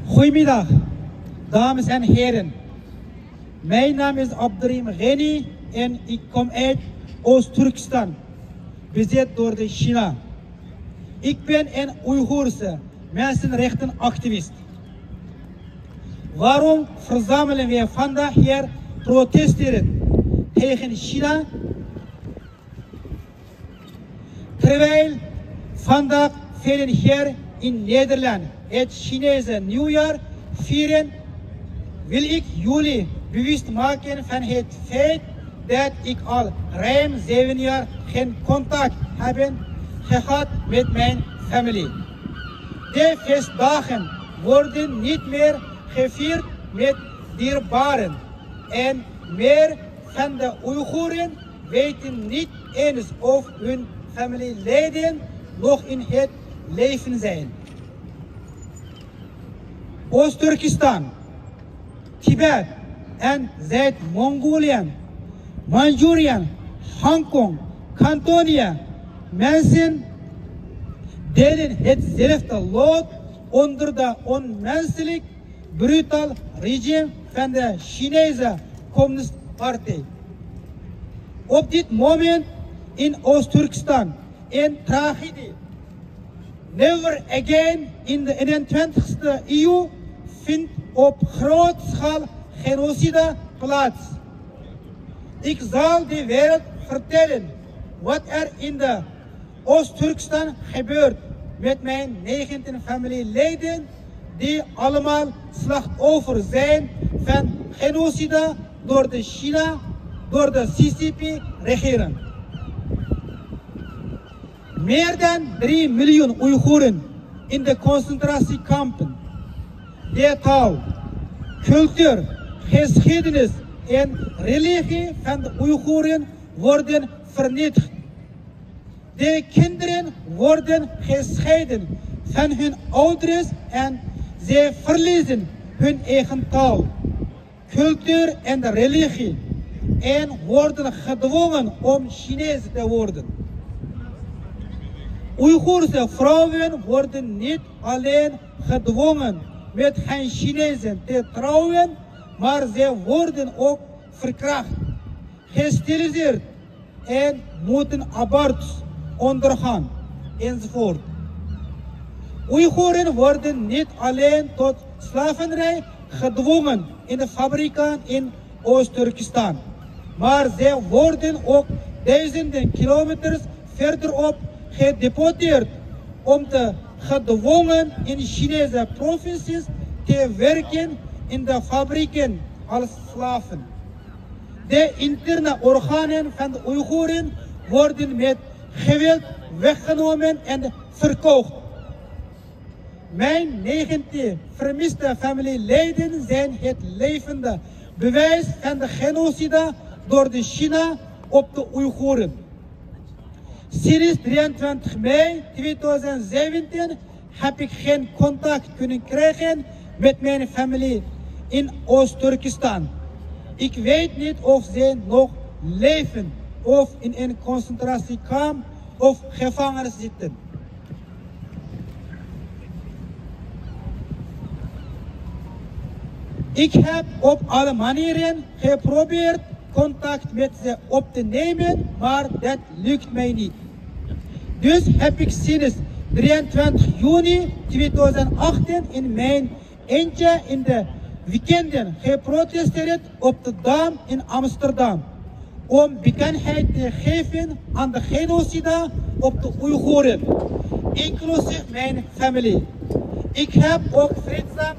Goedemiddag, dames en heren. Mijn naam is Abderrahim Gheni en ik kom uit Oost-Turkestan, bezet door de China. Ik ben een Oeigoerse mensenrechtenactivist. Waarom verzamelen wij vandaag hier protesteren tegen China? Terwijl vandaag velen hier in Nederland het Chinese nieuwjaar vieren, wil ik jullie bewust maken van het feit dat ik al ruim 7 jaar geen contact heb gehad met mijn familie. De feestdagen worden niet meer gevierd met dierbaren en meer van de Oeigoeren weten niet eens of hun familieleden nog in het leven zijn. Oost-Turkestan, Tibet en Zuid-Mongolië, Manchurië, Hongkong, Cantonië, mensen delen hetzelfde lot onder de onmenselijk brutaal regime van de Chinese Communistische Partij. Op dit moment in Oost-Turkestan een tragedie. Never again in de 21ste eeuw vindt op grote schaal genocide plaats. Ik zal de wereld vertellen wat er in de Oost-Turkestan gebeurt met mijn 19 familieleden die allemaal slachtoffer zijn van genocide door de China, door de CCP-regering. Meer dan 3 miljoen Oeigoeren in de concentratiekampen. De taal, cultuur, geschiedenis en religie van de Oeigoeren worden vernietigd. De kinderen worden gescheiden van hun ouders en ze verliezen hun eigen taal, cultuur en religie en worden gedwongen om Chinees te worden. Oeigoerse vrouwen worden niet alleen gedwongen met geen Chinezen te trouwen, maar ze worden ook verkracht, gesteriliseerd en moeten abortus ondergaan, enzovoort. Oeigoeren worden niet alleen tot slavernij gedwongen in de fabrieken in Oost-Turkestan, maar ze worden ook duizenden kilometers verderop gedeporteerd om te gedwongen in Chinese provincies te werken in de fabrieken als slaven. De interne organen van de Oeigoeren worden met geweld weggenomen en verkocht. Mijn 19 vermiste familieleden zijn het levende bewijs van de genocide door de China op de Oeigoeren. Sinds 23 mei 2017 heb ik geen contact kunnen krijgen met mijn familie in Oost-Turkestan. Ik weet niet of ze nog leven of in een concentratiekamp of gevangenis zitten. Ik heb op alle manieren geprobeerd contact met ze op te nemen, maar dat lukt mij niet. Dus heb ik sinds 23 juni 2018 in mijn eentje in de weekenden geprotesteerd op de Dam in Amsterdam, om bekendheid te geven aan de genocide op de Oeigoeren, inclusief mijn familie. Ik heb ook vreedzaam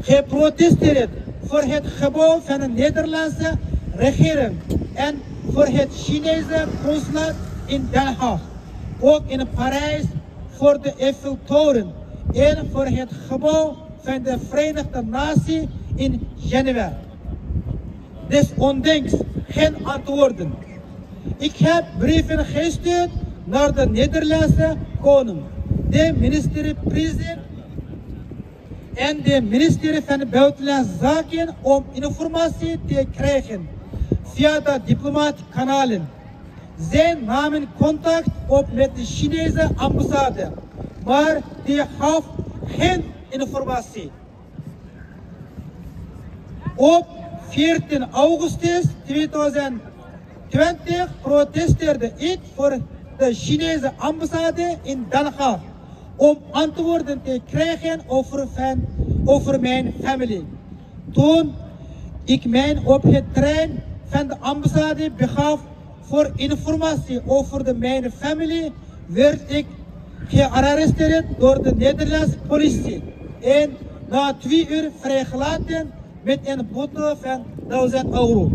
geprotesteerd voor het gebouw van de Nederlandse regering en voor het Chinese consulaat in Den Haag. Ook in Parijs voor de Eiffeltoren en voor het gebouw van de Verenigde Naties in Genève. Desondanks geen antwoorden. Ik heb brieven gestuurd naar de Nederlandse koning, de minister-president en de ministerie van Buitenlandse Zaken om informatie te krijgen via de diplomatische kanalen. Zij namen contact op met de Chinese ambassade, maar die gaf geen informatie. Op 14 augustus 2020 protesteerde ik voor de Chinese ambassade in Den Haag om antwoorden te krijgen over mijn familie. Toen ik mij op het trein van de ambassade begaf voor informatie over mijn familie, werd ik gearresteerd door de Nederlandse politie en na 2 uur vrijgelaten met een boete van €1000.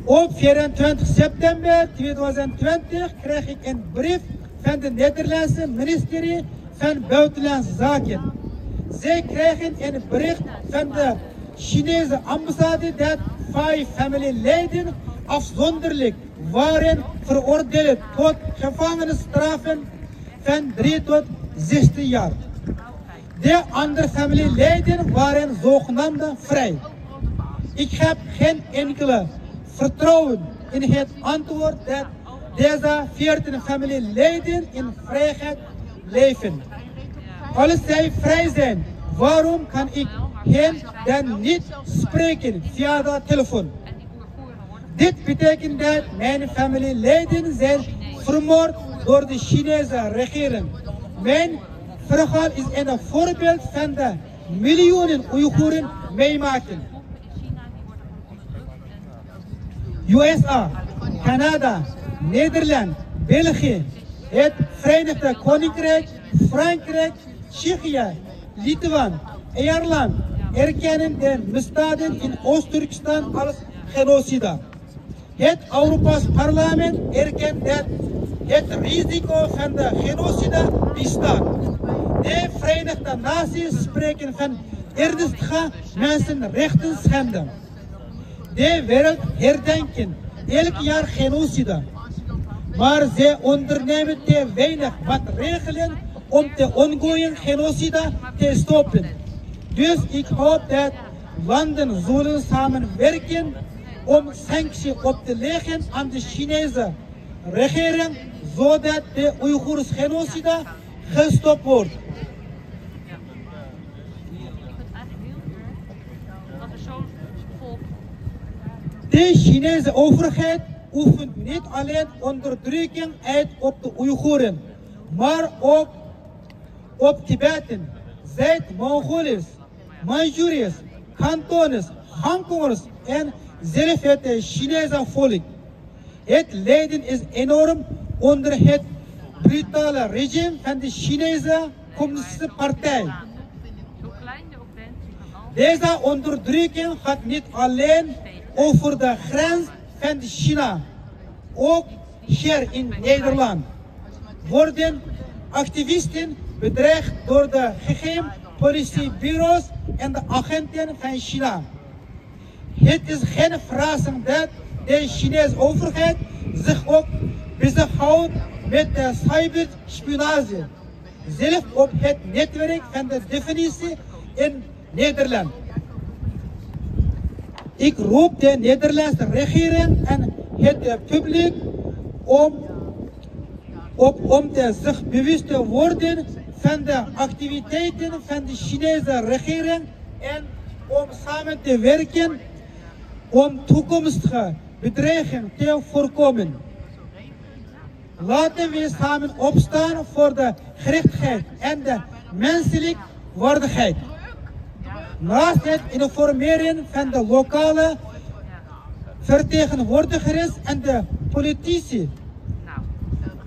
Op 24 september 2020 kreeg ik een brief van de Nederlandse ministerie van Buitenlandse Zaken. Zij kregen een bericht van de Chinese ambassade dat 5 familieleden afzonderlijk waren veroordeeld tot gevangenisstraffen van 3 tot 16 jaar. De andere familieleden waren zogenaamd vrij. Ik heb geen enkele vertrouwen in het antwoord dat deze 14 familieleden in vrijheid leven. Als zij vrij zijn, waarom kan ik hen dan niet spreken via de telefoon? Dit betekent dat mijn familieleden zijn vermoord door de Chinese regering. Mijn verhaal is een voorbeeld van de miljoenen Oeigoeren meemaken. USA, Canada, Nederland, België, het Verenigd Koninkrijk, Frankrijk, Tsjechië, Litouwen, Ierland erkennen de misdaden in Oost-Turkestan als genocide. Het Europees Parlement erkent dat het risico van de genocide bestaat. De Verenigde Naties spreken van ernstige mensenrechten schendingen. De wereld herdenkt elk jaar genocide, maar ze ondernemen te weinig maatregelen om de ongoing genocide te stoppen. Dus ik hoop dat landen zullen samenwerken om sancties op te leggen aan de Chinese regering, zodat de Oeigoers genocide gestopt wordt. De Chinese overheid oefent niet alleen onderdrukking uit op de Oeigoeren, maar ook op Tibeten, Zuid-Mongoliërs, Manjuriërs, Kantones, Hongkongers en zelfs het Chinese volk. Het lijden is enorm onder het brutale regime van de Chinese Communistische Partij. Deze onderdrukking gaat niet alleen over de grens van China. Ook hier in Nederland worden activisten bedreigd door de geheime politiebureaus en de agenten van China. Het is geen verrassing dat de Chinese overheid zich ook bezighoudt met de cyberspionage, zelfs op het netwerk van de defensie in Nederland. Ik roep de Nederlandse regering en het publiek om zich bewust te worden van de activiteiten van de Chinese regering en om samen te werken om toekomstige bedreigingen te voorkomen. Laten we samen opstaan voor de gerechtigheid en de menselijke waardigheid. Naast het informeren van de lokale vertegenwoordigers en de politici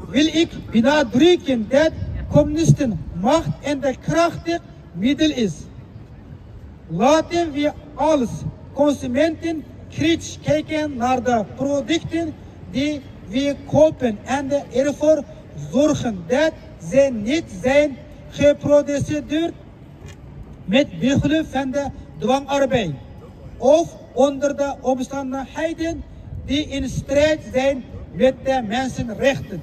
wil ik benadrukken dat communisten macht en de krachtig middel is. Laten we als consumenten kritisch kijken naar de producten die we kopen en ervoor zorgen dat ze niet zijn geproduceerd met behulp van de dwangarbeid of onder de omstandigheden die in strijd zijn met de mensenrechten.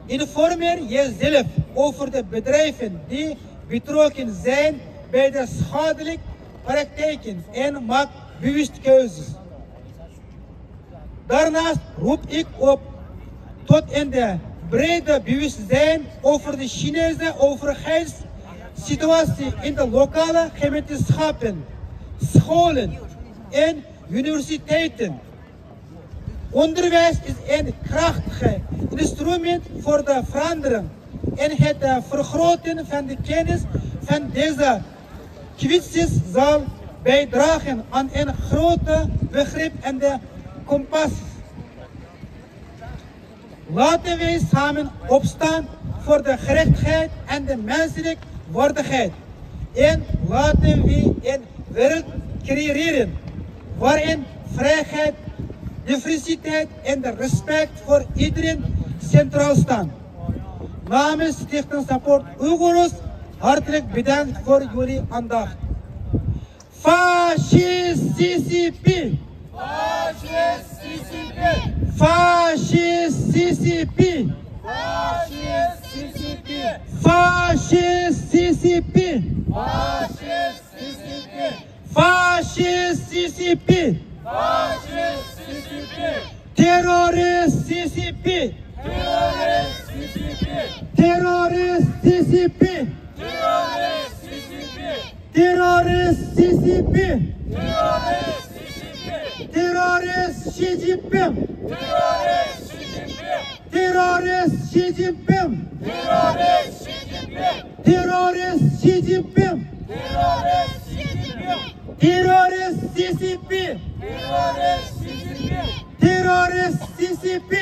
Informeer jezelf over de bedrijven die betrokken zijn bij de schadelijke praktijken en maak bewust keuzes. Daarnaast roep ik op tot in de brede bewustzijn over de Chinese overheidssituatie in de lokale gemeenteschappen, scholen en universiteiten. Onderwijs is een krachtig instrument voor de verandering en het vergroten van de kennis van deze kwesties zal bijdragen aan een grote begrip en de compassie. Laten wij samen opstaan voor de gerechtigheid en de menselijke waardigheid. En laten we een wereld creëren waarin vrijheid, diversiteit en de respect voor iedereen centraal staan. Namens Stichting Support Uyghurs hartelijk bedankt voor jullie aandacht. Fascist CCP! Fascist CCP! Fascist CCP! Fascist CCP! Fascist CCP! Fascist CCP! Fascist CCP! Fascist CCP! Terrorist CCP! Terrorist CCP! Terrorist CCP! Terrorist CCP! Terrorist Terrorist CCP! CCP! Terrorist Xi Jinping! Terrorist CCP! Terrorist Xi Jinping! Terrorist Terrorist CCP! CCP! Terrorist Terrorist CCP! CCP!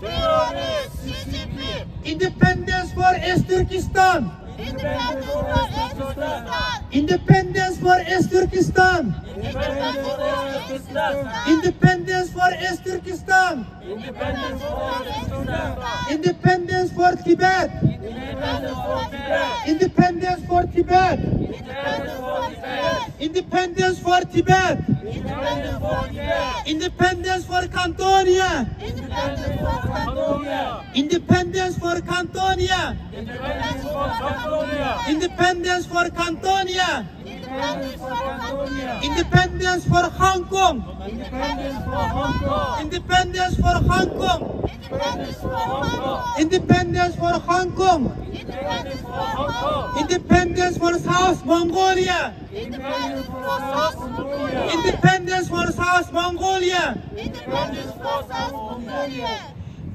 Terrorist CCP! Independence for East Turkestan! Independence for East Turkestan! Independence for East Turkestan! Independence for East Turkestan! Independence for Tibet! Independence for Tibet! Independence for Tibet! Independence for Tibet! Independence for Cantonia! Independence for Cantonia! Independence for Cantonia! Independence Independence for Cantonia! for Cantonia! Independence for Cantonia! Independence for Hong Kong! Independence for Hong Kong! Independence for Hong Kong! Independence for Hong Kong! Independence for Hong Kong! Independence for Hong Kong! Independence for South Mongolia! Independence for South Mongolia! Independence for South Mongolia! Independence for South Mongolia!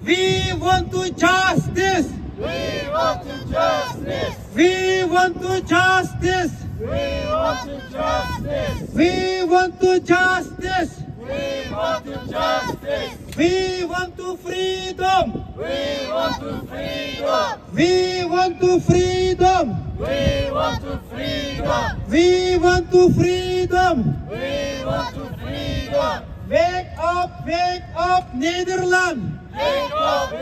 We want to justice! We want to justice! We want to justice! We want to justice! We want to justice! We want to justice! We want to freedom! We want to freedom! We want to freedom! We want to freedom! We want to freedom! We want to freedom! Wake up, Nederland! Wake up,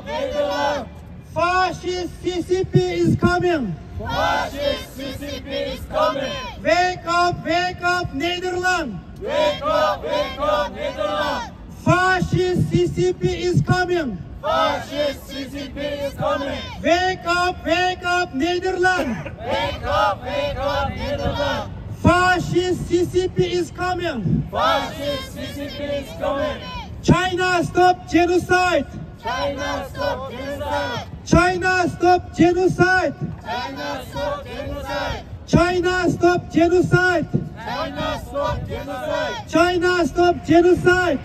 Nederland! Fascist CCP is coming! Fascist CCP is coming! Wake up, Nederland! Wake up, Nederland! Fascist CCP is coming! Fascist CCP is coming! Wake up, Nederland! Wake up, Nederland! Fascist CCP is coming! Fascist CCP is coming! China stop genocide! China stop genocide! China stop genocide! China stop genocide! China stop genocide! China stop genocide! China stop genocide!